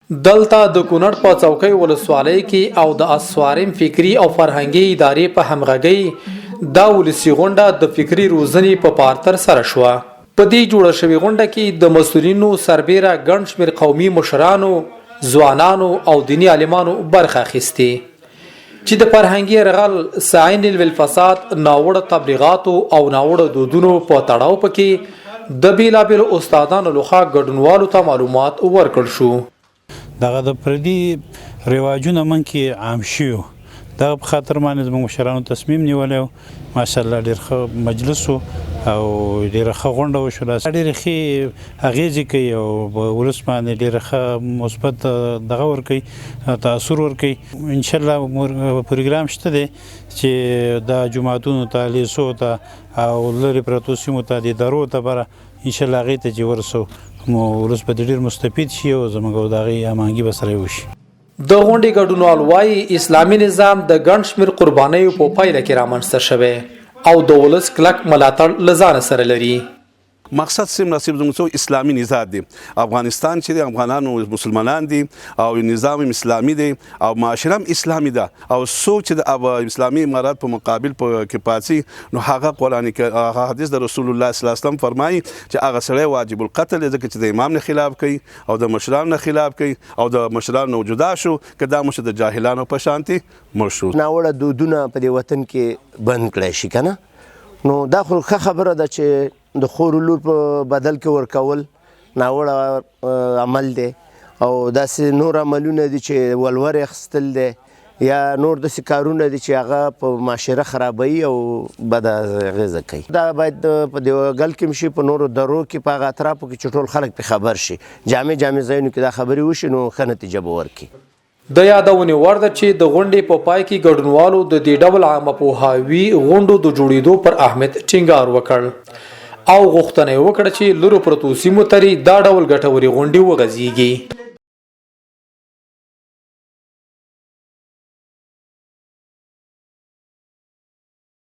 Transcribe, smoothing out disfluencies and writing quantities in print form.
دلته د کونړ په څوکۍ ولسوالۍ کې او د اسوارم فکری او فرهنګي ادارې په همغږۍ دا ولسي غونډه د فکری روزنې په پارتر سره شوه. په دې جوړه شوې غونډه کې د مسؤلینو سربیره ګڼ شمېر قومي مشرانو، ځوانانو او دیني عالمانو برخه اخیستې چې د فرهنګي یرغل، ساعین الفساد، ناوړه تبلیغاتو او ناوړه دودونو په تړاو پکې د بیلابیلو استادانو لخوا ګډونوالو ته معلومات ورکړل شو. دغه د پردي رواجونه من کې عام شوي دغه په خاطر باندې زموږ مشرانو تصمیم نیولی و. ماشاءالله ډېر ښه مجلس و او ډېره ښه غونډه وشوله. ډېرې ښې اغېزې کوي او په ولس باندې ډېره ښه مثبت دغه ورکوي، تاثر ورکوي. انشاءالله پروګرام شته دی چې دا جوماتونو ته، لیسو ته او لرې پرتو سیمو ته، د ادارو ته بره انشاءالله هغې ته چې ورسو ولس به ډېر مستفید شي او زموږ او د هغې هماهنګي به سره وشي. د غونډې ګډونوال وایي اسلامي نظام د ګڼ شمېر قربانیو په پایله کې رامنځته شوی او د ولس کلک ملاتړ له ځانه سره لري. مقصد سیم نصیب زموږ اسلامي نظام دی. افغانستان چې د افغانانو مسلمانان دي او نظام اسلامي دی او معاشره اسلامي ده او څوک چې د اسلامي امارات په مقابل کې پاتې نو هغه قرآن کې حدیث د رسول الله صلی الله علیه وسلم فرمایي چې هغه سړی واجب القتل دی، ځکه چې د امام نه خلاف کوي او د مشرانو نه خلاف کوي او د مشرانو نه جدا شو که دا مشه د جاهلانو په شانتي مړ شو. ناوړه دودونه په دې وطن کې بند کړی شي که نه، نو دا خو ښه خبره ده چې د خور لور په بدل کې ورکول ناوړه عمل دی او داسې نور عملونه دي چې ولور اخیستل دی یا نور داسې کارونه دي چې هغه په معاشره خرابوي او بد اغېزه کوي. دا باید په دیوګل کې هم شي، په نورو درو کې، په هغه اطرافو کې چې ټول خلک پرې خبر شي، جامع ځایونو کې دا خبرې وشي نو ښه نتیجه به ورکړي. د یادونې وړ ده چې د غونډې په پای کې ګډونوالو د دې ډول عامه پوهاوي غونډو د جوړېدو پر اهمیت ټینګار وکړ او غوښتنه یې وکړه چې لرو پرتو سیمو ترې دا ډول ګټورې غونډې وغځېږي.